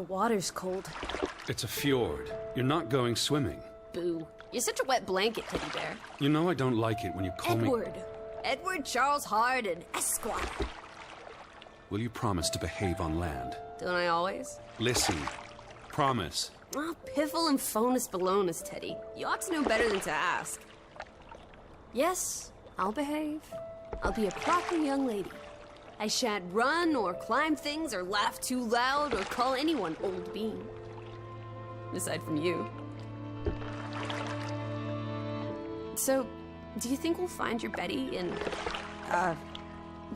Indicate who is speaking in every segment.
Speaker 1: The water's cold.
Speaker 2: It's a fjord. You're not going swimming.
Speaker 1: Boo. You're such a wet blanket, Teddy Bear.
Speaker 2: You know I don't like it when you call me...
Speaker 1: Edward Charles Hardin, Esquire.
Speaker 2: Will you promise to behave on land?
Speaker 1: Don't I always?
Speaker 2: Listen. Promise.
Speaker 1: Oh, piffle and phonus balonus, Teddy. You ought to know better than to ask. Yes, I'll behave. I'll be a proper young lady. I shan't run or climb things or laugh too loud or call anyone old bean. Aside from you. So, do you think we'll find your Betty in,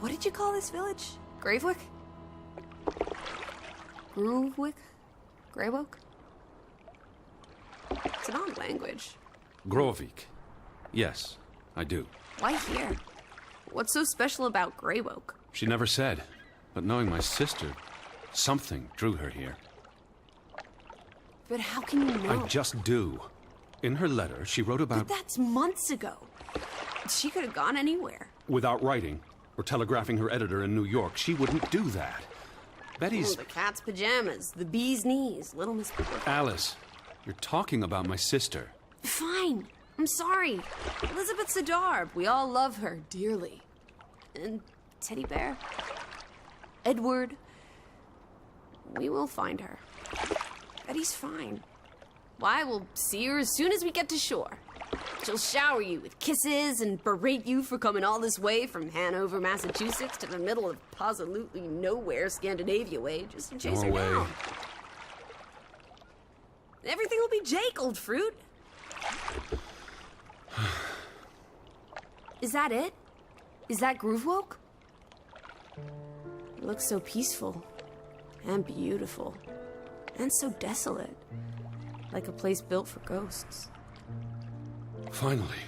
Speaker 1: what did you call this village? Gravewick? Groovewick? Greywoke? It's an odd language.
Speaker 2: Grovik. Yes, I do.
Speaker 1: Why here? What's so special about Greywoke?
Speaker 2: She never said, but knowing my sister, something drew her here.
Speaker 1: But how can you know?
Speaker 2: I just do. In her letter, she wrote about...
Speaker 1: But that's months ago. She could have gone anywhere.
Speaker 2: Without writing, or telegraphing her editor in New York, she wouldn't do that. Betty's...
Speaker 1: Oh, the cat's pajamas, the bee's knees, little Miss...
Speaker 2: Alice, you're talking about my sister.
Speaker 1: Fine. I'm sorry. Elizabeth Sidarb. We all love her dearly. And Teddy Bear. Edward. We will find her. Betty's fine. Why, we'll see her as soon as we get to shore. She'll shower you with kisses and berate you for coming all this way from Hanover, Massachusetts to the middle of absolutely nowhere Scandinavia way just to chase her down. Everything will be Jake, old fruit. Is that it? Is that Groovewoke? It looks so peaceful and beautiful and so desolate. Like a place built for ghosts.
Speaker 2: Finally.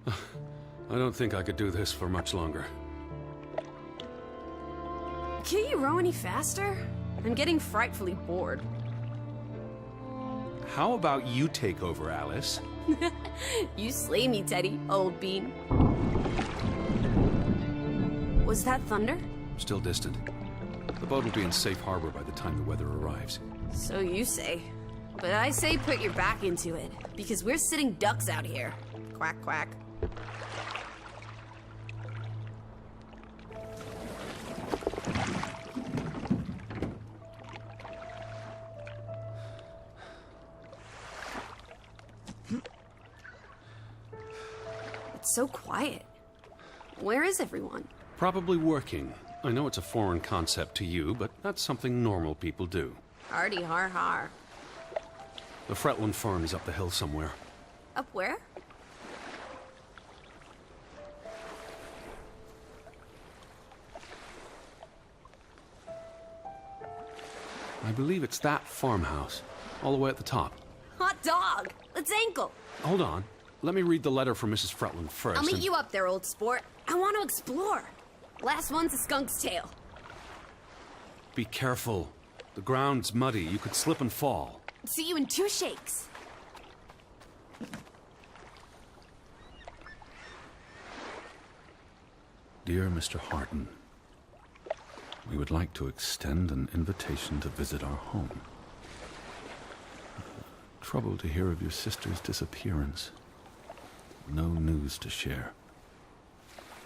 Speaker 2: I don't think I could do this for much longer.
Speaker 1: Can't you row any faster? I'm getting frightfully bored.
Speaker 2: How about you take over, Alice?
Speaker 1: You slay me, Teddy, old bean. Was that thunder?
Speaker 2: Still distant. The boat will be in safe harbor by the time the weather arrives.
Speaker 1: So you say. But I say put your back into it, because we're sitting ducks out here. Quack, quack. It's so quiet. Where is everyone?
Speaker 2: Probably working. I know it's a foreign concept to you, but that's something normal people do.
Speaker 1: Hardy har har.
Speaker 2: The Fretland farm is up the hill somewhere.
Speaker 1: Up where?
Speaker 2: I believe it's that farmhouse, all the way at the top.
Speaker 1: Hot dog! Let's ankle!
Speaker 2: Hold on. Let me read the letter from Mrs. Fretland first.
Speaker 1: I'll meet you up there, old sport. I want to explore. Last one's a skunk's tail.
Speaker 2: Be careful. The ground's muddy. You could slip and fall.
Speaker 1: See you in 2 shakes.
Speaker 2: Dear Mr. Hardin, we would like to extend an invitation to visit our home. Troubled to hear of your sister's disappearance. No news to share.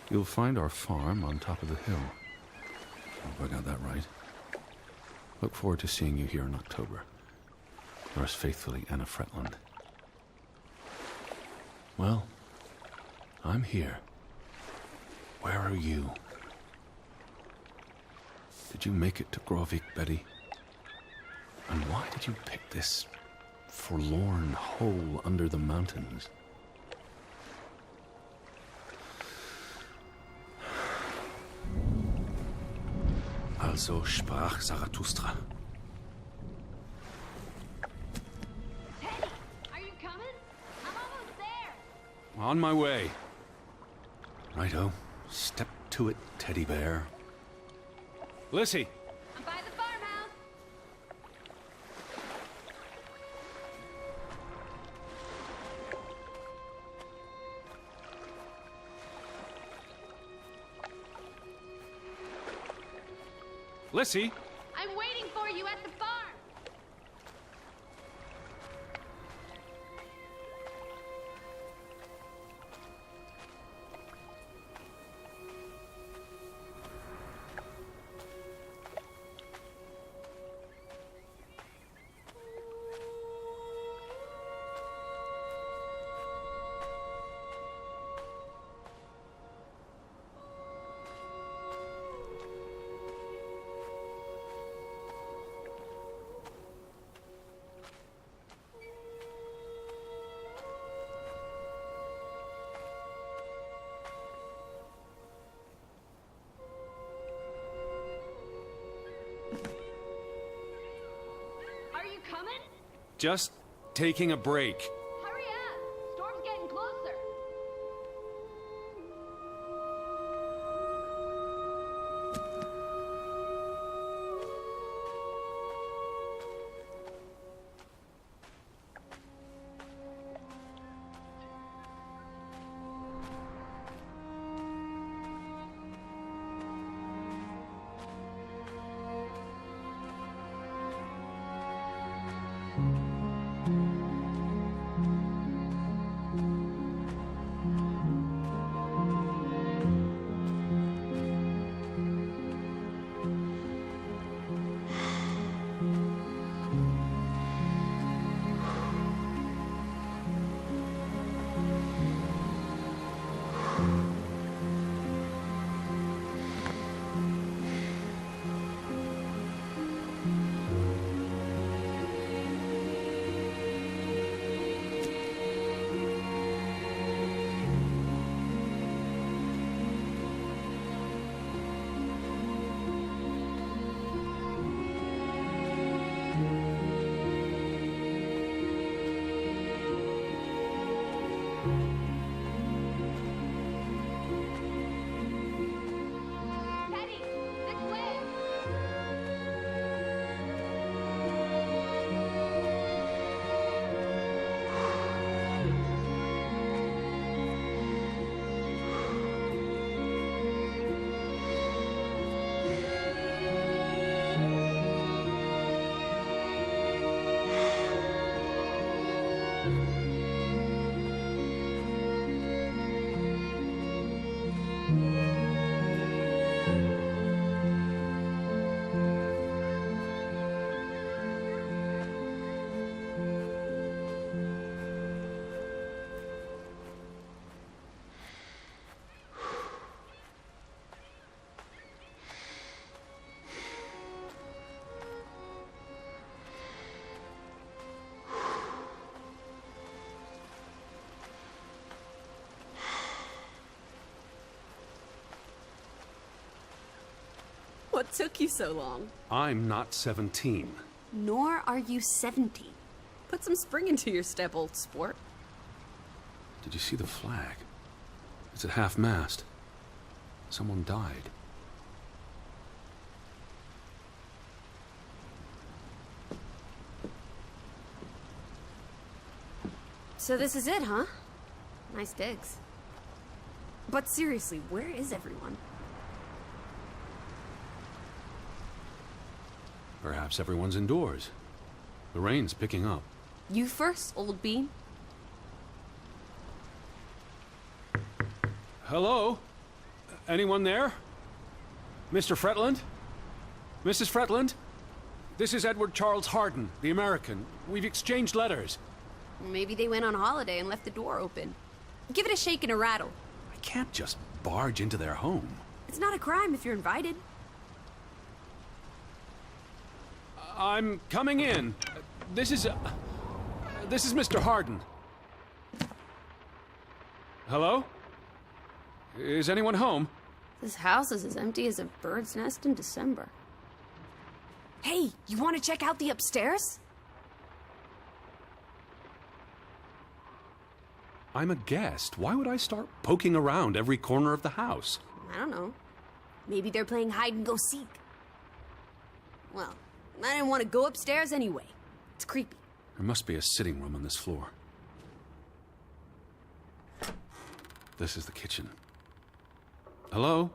Speaker 2: You'll find our farm on top of the hill. Hope I got that right. Look forward to seeing you here in October. Yours faithfully, Anna Fretland. Well, I'm here. Where are you? Did you make it to Grovik, Betty? And why did you pick this forlorn hole under the mountains? Also sprach Zarathustra.
Speaker 3: Teddy, are you coming? I'm almost there.
Speaker 2: On my way. Righto. Step to it, Teddy Bear. Lissy!
Speaker 3: I'm by the farmhouse.
Speaker 2: Lissy!
Speaker 3: I'm waiting for you at the farm.
Speaker 4: Just taking a break.
Speaker 3: Hurry up! Storm's getting closer. Teddy, this way!
Speaker 1: What took you so long?
Speaker 4: I'm not 17.
Speaker 1: Nor are you 17. Put some spring into your step, old sport.
Speaker 2: Did you see the flag? It's at half-mast. Someone died.
Speaker 1: So this is it, huh? Nice digs. But seriously, where is everyone?
Speaker 2: Perhaps everyone's indoors. The rain's picking up.
Speaker 1: You first, old bean.
Speaker 4: Hello? Anyone there? Mr. Fretland? Mrs. Fretland? This is Edward Charles Harden, the American. We've exchanged letters.
Speaker 1: Maybe they went on holiday and left the door open. Give it a shake and a rattle.
Speaker 2: I can't just barge into their home.
Speaker 1: It's not a crime if you're invited.
Speaker 4: I'm coming in. This is Mr. Harden. Hello? Is anyone home?
Speaker 1: This house is as empty as a bird's nest in December. Hey, you want to check out the upstairs?
Speaker 2: I'm a guest. Why would I start poking around every corner of the house?
Speaker 1: I don't know. Maybe they're playing hide and go seek. Well, I didn't want to go upstairs anyway. It's creepy.
Speaker 2: There must be a sitting room on this floor. This is the kitchen. Hello?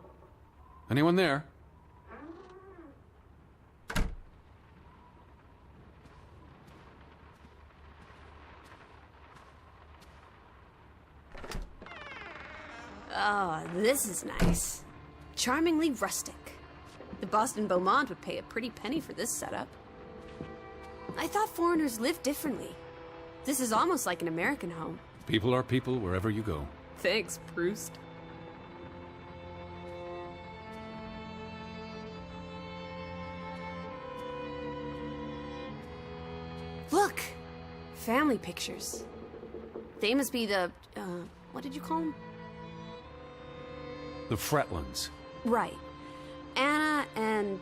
Speaker 2: Anyone there?
Speaker 1: Oh, this is nice. Charmingly rustic. The Boston Beaumont would pay a pretty penny for this setup. I thought foreigners lived differently. This is almost like an American home.
Speaker 2: People are people wherever you go.
Speaker 1: Thanks, Proust. Look! Family pictures. They must be the, what did you call them?
Speaker 2: The Fretlands.
Speaker 1: Right. Anna and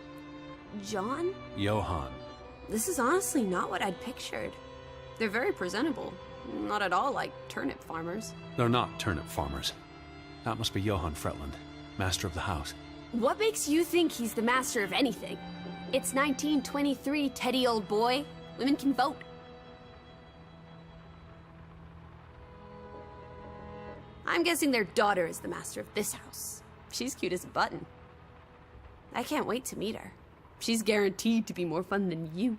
Speaker 1: John?
Speaker 2: Johann.
Speaker 1: This is honestly not what I'd pictured. They're very presentable. Not at all like turnip farmers.
Speaker 4: They're not turnip farmers. That must be Johann Fretland, master of the house.
Speaker 1: What makes you think he's the master of anything? It's 1923, Teddy, old boy. Women can vote. I'm guessing their daughter is the master of this house. She's cute as a button. I can't wait to meet her. She's guaranteed to be more fun than you.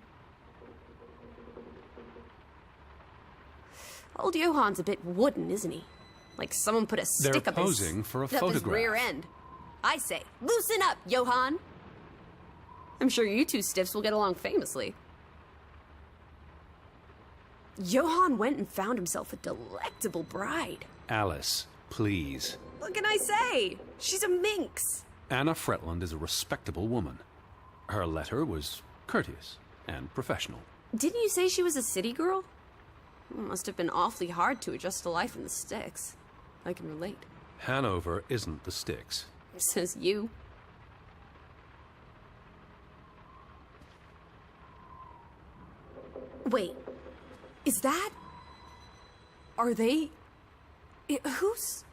Speaker 1: Old Johann's a bit wooden, isn't he? Like someone put a stick
Speaker 4: They're
Speaker 1: up his...
Speaker 4: posing for a
Speaker 1: up his
Speaker 4: photograph.
Speaker 1: rear end. I say, loosen up, Johann! I'm sure you two stiffs will get along famously. Johann went and found himself a delectable bride.
Speaker 4: Alice, please.
Speaker 1: What can I say? She's a minx.
Speaker 4: Anna Fretland is a respectable woman. Her letter was courteous and professional.
Speaker 1: Didn't you say she was a city girl? Must have been awfully hard to adjust to life in the sticks. I can relate.
Speaker 4: Hanover isn't the sticks.
Speaker 1: Says you. Wait, is that... Are they... Who's...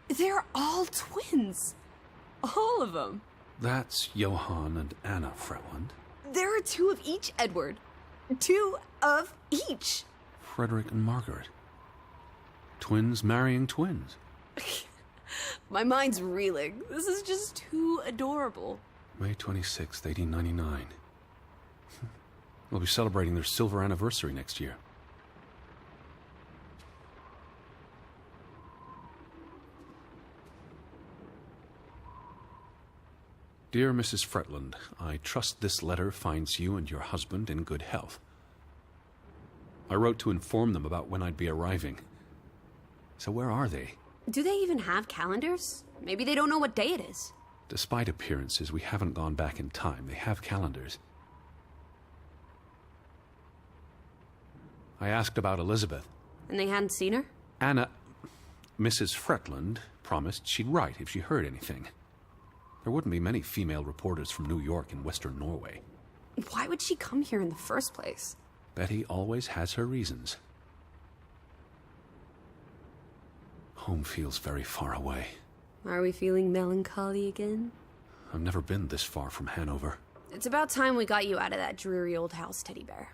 Speaker 1: They're all twins. All of them.
Speaker 4: That's Johann and Anna Fretland.
Speaker 1: There are two of each, Edward. Two of each.
Speaker 4: Frederick and Margaret. Twins marrying twins.
Speaker 1: My mind's reeling. This is just too adorable.
Speaker 4: May 26th, 1899. We'll be celebrating their silver anniversary next year. Dear Mrs. Fretland, I trust this letter finds you and your husband in good health. I wrote to inform them about when I'd be arriving. So where are they?
Speaker 1: Do they even have calendars? Maybe they don't know what day it is.
Speaker 4: Despite appearances, we haven't gone back in time. They have calendars. I asked about Elizabeth.
Speaker 1: And they hadn't seen her?
Speaker 4: Anna... Mrs. Fretland promised she'd write if she heard anything. There wouldn't be many female reporters from New York and Western Norway.
Speaker 1: Why would she come here in the first place?
Speaker 4: Betty always has her reasons. Home feels very far away.
Speaker 1: Are we feeling melancholy again?
Speaker 4: I've never been this far from Hanover.
Speaker 1: It's about time we got you out of that dreary old house, Teddy Bear.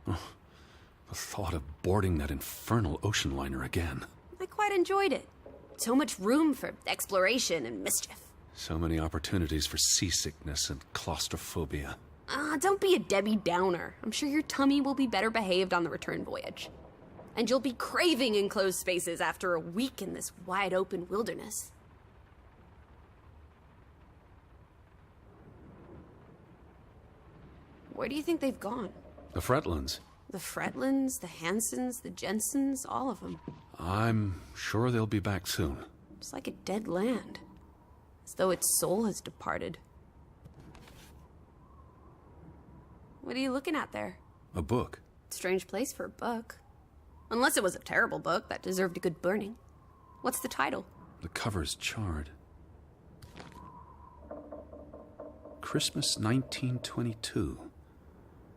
Speaker 4: The thought of boarding that infernal ocean liner again.
Speaker 1: I quite enjoyed it. So much room for exploration and mischief.
Speaker 4: So many opportunities for seasickness and claustrophobia.
Speaker 1: Don't be a Debbie Downer. I'm sure your tummy will be better behaved on the return voyage. And you'll be craving enclosed spaces after a week in this wide-open wilderness. Where do you think they've gone?
Speaker 4: The Fretlands.
Speaker 1: The Fretlands, the Hansons, the Jensens, all of them.
Speaker 4: I'm sure they'll be back soon.
Speaker 1: It's like a dead land. As though its soul has departed. What are you looking at there?
Speaker 4: A book.
Speaker 1: Strange place for a book. Unless it was a terrible book that deserved a good burning. What's the title?
Speaker 4: The cover's charred. Christmas 1922.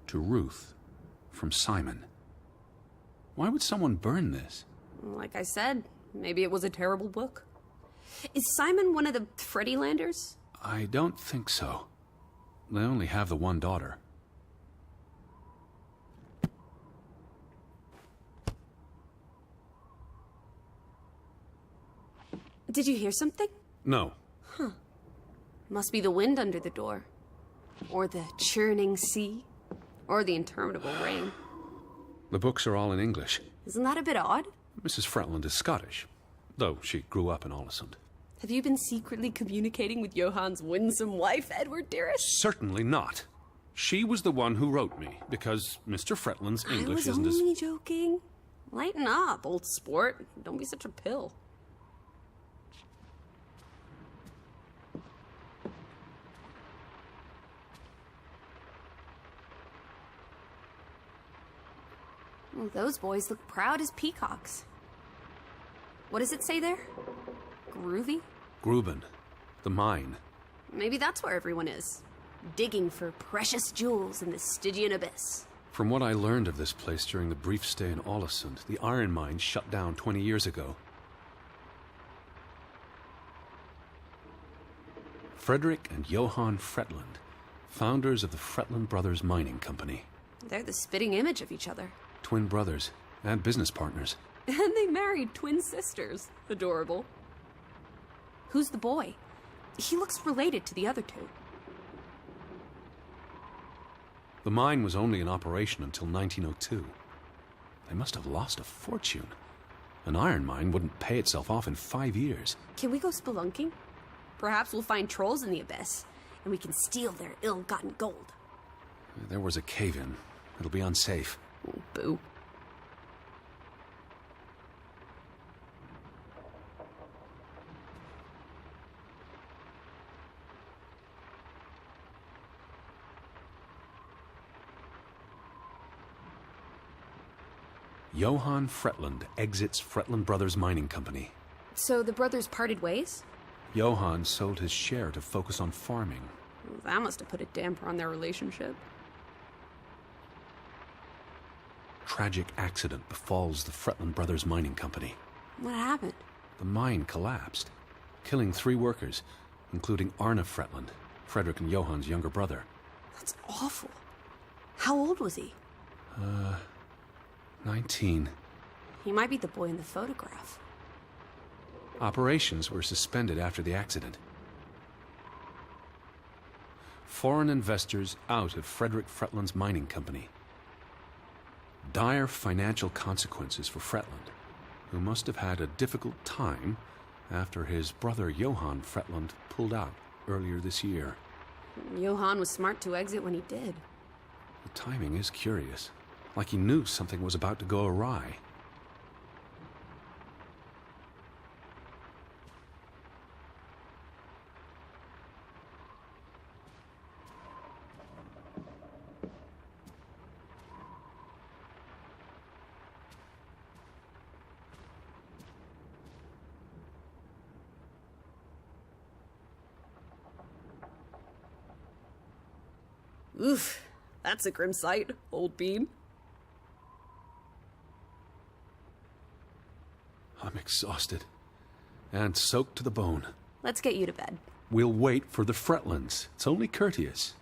Speaker 4: To Ruth. From Simon. Why would someone burn this?
Speaker 1: Like I said, maybe it was a terrible book. Is Simon one of the Freddylanders?
Speaker 4: I don't think so. They only have the one daughter.
Speaker 1: Did you hear something?
Speaker 4: No.
Speaker 1: Must be the wind under the door. Or the churning sea. Or the interminable rain.
Speaker 4: The books are all in English.
Speaker 1: Isn't that a bit odd?
Speaker 4: Mrs. Fretland is Scottish, though she grew up in Ålesund.
Speaker 1: Have you been secretly communicating with Johann's winsome wife, Edward, dearest?
Speaker 4: Certainly not. She was the one who wrote me, because Mr. Fretland's English isn't
Speaker 1: I was
Speaker 4: as...
Speaker 1: only joking. Lighten up, old sport. Don't be such a pill. Well, those boys look proud as peacocks. What does it say there? Groovy?
Speaker 4: Gruben. The mine.
Speaker 1: Maybe that's where everyone is. digging for precious jewels in the Stygian abyss.
Speaker 4: From what I learned of this place during the brief stay in Ålesund, the iron mine shut down 20 years ago. Frederick and Johann Fretland, founders of the Fretland Brothers Mining Company.
Speaker 1: They're the spitting image of each other.
Speaker 4: Twin brothers and business partners.
Speaker 1: And they married twin sisters. Adorable. Who's the boy? He looks related to the other two.
Speaker 4: The mine was only in operation until 1902. They must have lost a fortune. An iron mine wouldn't pay itself off in 5 years.
Speaker 1: Can we go spelunking? Perhaps we'll find trolls in the abyss, and we can steal their ill-gotten gold.
Speaker 4: There was a cave-in. It'll be unsafe.
Speaker 1: Oh, boo.
Speaker 4: Johann Fretland exits Fretland Brothers Mining Company.
Speaker 1: So the brothers parted ways?
Speaker 4: Johann sold his share to focus on farming.
Speaker 1: Well, that must have put a damper on their relationship.
Speaker 4: Tragic accident befalls the Fretland Brothers Mining Company.
Speaker 1: What happened?
Speaker 4: The mine collapsed, killing 3 workers, including Arne Fretland, Frederick and Johann's younger brother.
Speaker 1: That's awful. How old was he?
Speaker 4: 19.
Speaker 1: He might be the boy in the photograph.
Speaker 4: Operations were suspended after the accident. Foreign investors out of Frederick Fretland's mining company. Dire financial consequences for Fretland, who must have had a difficult time after his brother Johann Fretland pulled out earlier this year.
Speaker 1: Johann was smart to exit when he did.
Speaker 4: The timing is curious, like he knew something was about to go awry.
Speaker 1: Oof, that's a grim sight, old bean.
Speaker 4: I'm exhausted and soaked to the bone.
Speaker 1: Let's get you to bed.
Speaker 4: We'll wait for the Fretlands. It's only courteous.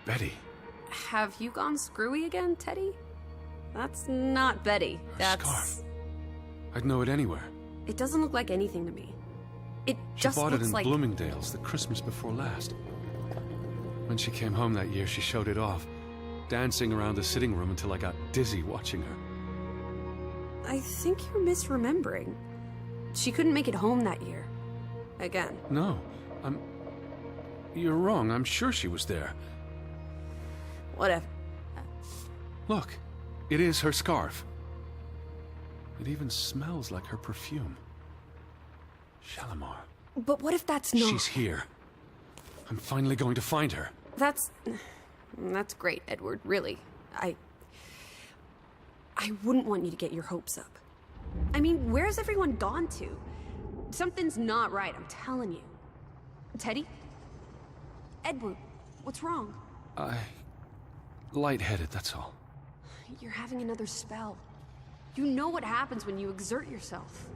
Speaker 4: Betty.
Speaker 1: Have you gone screwy again, Teddy? That's not Betty. That's...
Speaker 4: Scarf. I'd know it anywhere.
Speaker 1: It doesn't look like anything to me. It
Speaker 4: She
Speaker 1: just
Speaker 4: bought it
Speaker 1: looks
Speaker 4: in
Speaker 1: like...
Speaker 4: Bloomingdale's the Christmas before last. When she came home that year, she showed it off, dancing around the sitting room until I got dizzy watching her.
Speaker 1: I think you're misremembering. She couldn't make it home that year. Again.
Speaker 4: No, You're wrong. I'm sure she was there.
Speaker 1: Whatever.
Speaker 4: Look, it is her scarf. It even smells like her perfume. Shalimar.
Speaker 1: But what if that's not...
Speaker 4: She's here. I'm finally going to find her.
Speaker 1: That's great, Edward, really. I wouldn't want you to get your hopes up. I mean, where's everyone gone to? Something's not right, I'm telling you. Teddy? Edward, what's wrong?
Speaker 4: Lightheaded, that's all.
Speaker 1: You're having another spell. You know what happens when you exert yourself.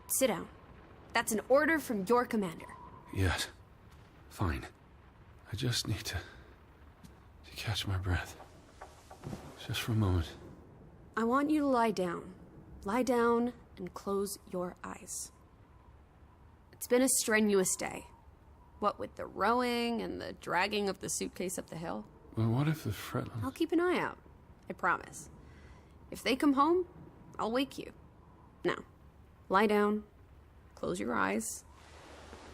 Speaker 1: Sit down. That's an order from your commander.
Speaker 4: Yes. Fine. I just need to catch my breath. Just for a moment.
Speaker 1: I want you to lie down. Lie down and close your eyes. It's been a strenuous day. What with the rowing and the dragging of the suitcase up the hill.
Speaker 4: Well, what if the Fretland...
Speaker 1: I'll keep an eye out. I promise. If they come home, I'll wake you. Now, lie down, close your eyes,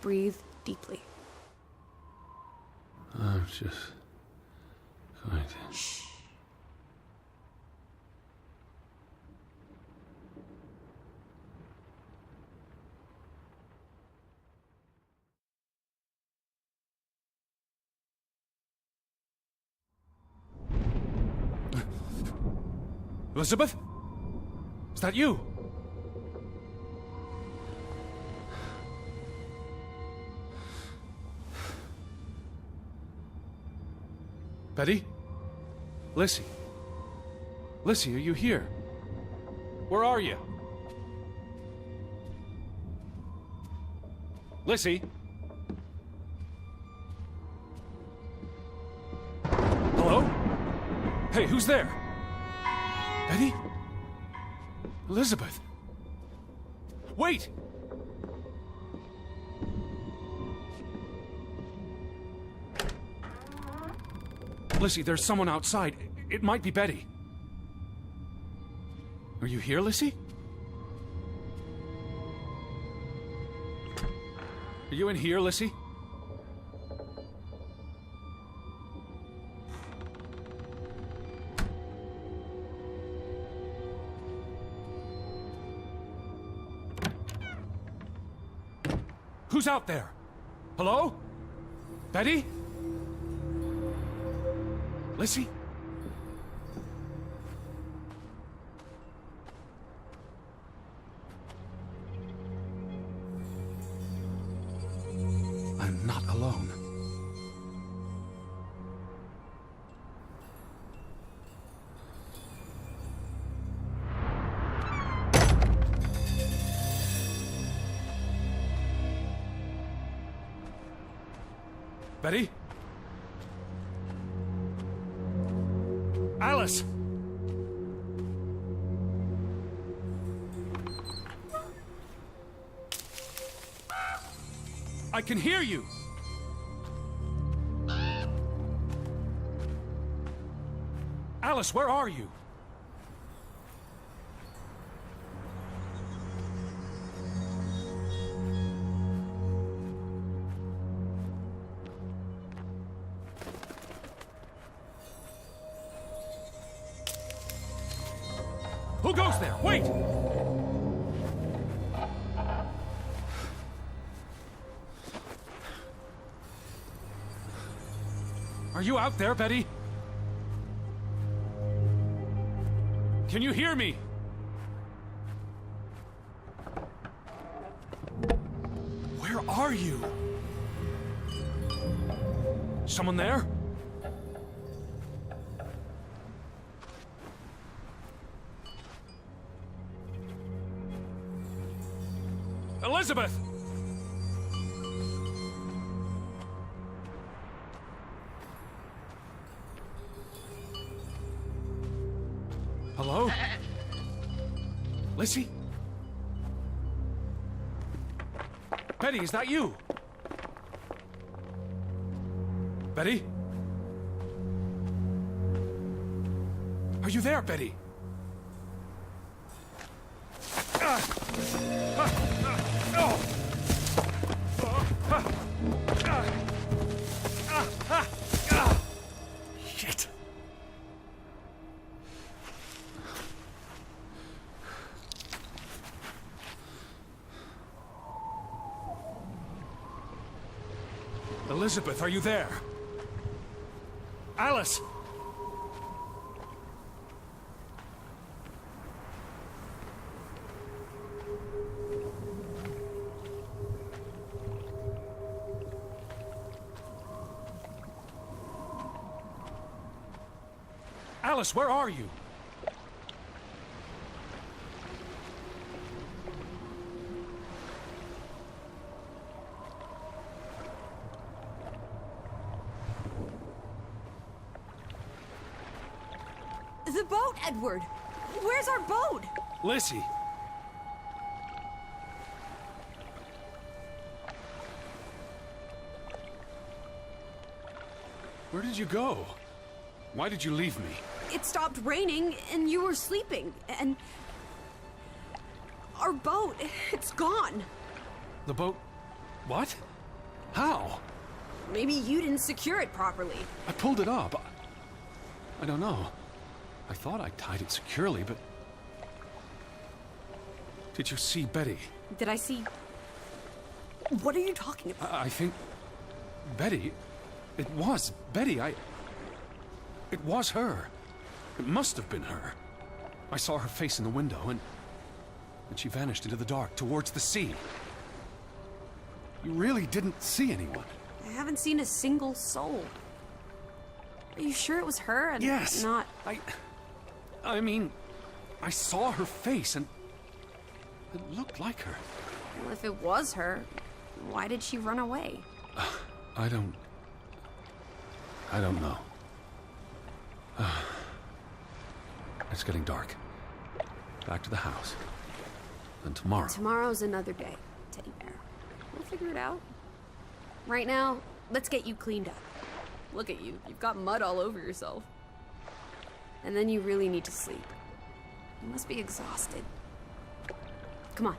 Speaker 1: breathe deeply.
Speaker 4: I'm just going to...
Speaker 1: Shh.
Speaker 4: Elizabeth? Is that you? Betty? Lissy? Lissy, are you here? Where are you? Lissy? Hello? Hey, who's there? Betty? Elizabeth? Wait! Lissy, there's someone outside. It might be Betty. Are you here, Lissy? Are you in here, Lissy? Who's out there? Hello? Betty? Lissy? I'm not alone. Betty? Alice! I can hear you! Alice, where are you? Who goes there? Wait! Are you out there, Betty? Can you hear me? Where are you? Someone there? Elizabeth! Hello? Lissy? Betty, is that you? Betty? Are you there, Betty? Shit. Elizabeth, are you there? Alice! Alice, where are you?
Speaker 1: The boat, Edward! Where's our boat?
Speaker 4: Lissy! Where did you go? Why did you leave me?
Speaker 1: It stopped raining and you were sleeping, and our boat, it's gone.
Speaker 4: The boat... What? How?
Speaker 1: Maybe you didn't secure it properly.
Speaker 4: I pulled it up. I don't know. I thought I tied it securely, but... Did you see Betty?
Speaker 1: Did I see... What are you talking about?
Speaker 4: I think... Betty... It was Betty. It was her. It must have been her. I saw her face in the window, and she vanished into the dark, towards the sea. You really didn't see anyone?
Speaker 1: I haven't seen a single soul. Are you sure it was her and
Speaker 4: Yes!
Speaker 1: not...
Speaker 4: I mean, I saw her face, and it looked like her.
Speaker 1: Well, if it was her, why did she run away?
Speaker 4: I don't know. It's getting dark. Back to the house. Then tomorrow.
Speaker 1: Tomorrow's another day, Teddy Bear. We'll figure it out. Right now, let's get you cleaned up. Look at you. You've got mud all over yourself. And then you really need to sleep. You must be exhausted. Come on.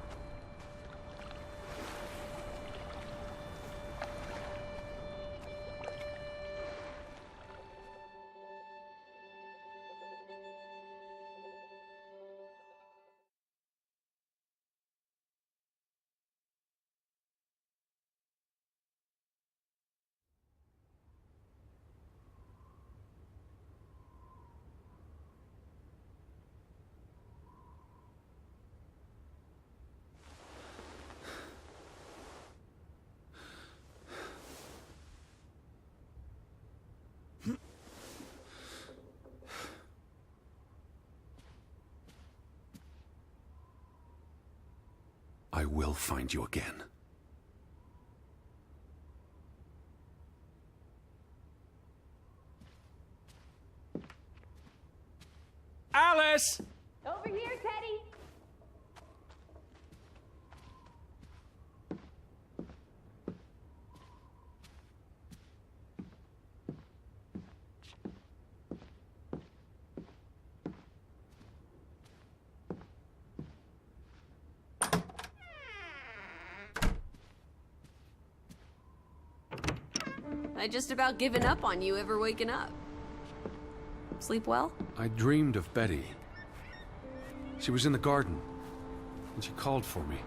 Speaker 4: I will find you again. Alice!
Speaker 3: Over here, Teddy.
Speaker 1: I just about given up on you ever waking up. Sleep well?
Speaker 4: I dreamed of Betty. She was in the garden, and she called for me.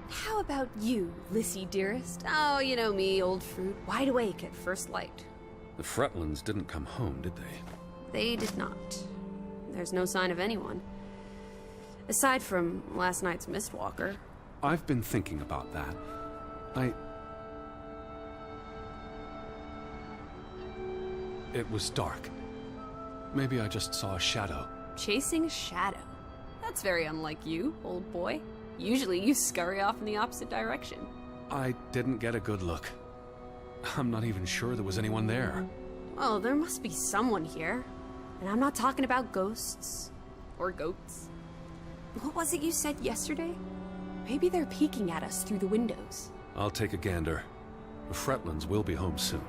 Speaker 1: How about you, Lissy dearest? Oh, you know me, old fruit, wide awake at first light.
Speaker 4: The Fretlands didn't come home, did they?
Speaker 1: They did not. There's no sign of anyone. Aside from last night's Mistwalker.
Speaker 4: I've been thinking about that. It was dark. Maybe I just saw a shadow.
Speaker 1: Chasing a shadow? That's very unlike you, old boy. Usually you scurry off in the opposite direction.
Speaker 4: I didn't get a good look. I'm not even sure there was anyone there.
Speaker 1: Well, there must be someone here. And I'm not talking about ghosts. Or goats. What was it you said yesterday? Maybe they're peeking at us through the windows.
Speaker 4: I'll take a gander. The Fretlands will be home soon.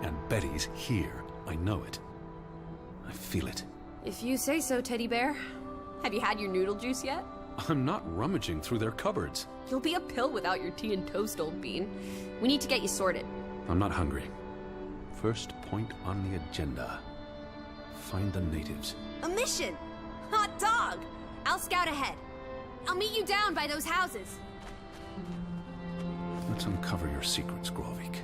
Speaker 4: And Betty's here. I know it. I feel it.
Speaker 1: If you say so, Teddy Bear. Have you had your noodle juice yet?
Speaker 4: I'm not rummaging through their cupboards.
Speaker 1: You'll be a pill without your tea and toast, old bean. We need to get you sorted.
Speaker 4: I'm not hungry. First point on the agenda. Find the natives.
Speaker 1: A mission! Hot dog! I'll scout ahead. I'll meet you down by those houses.
Speaker 4: Let's uncover your secrets, Grovik.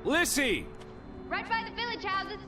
Speaker 4: Lissy!
Speaker 3: Right by the village houses.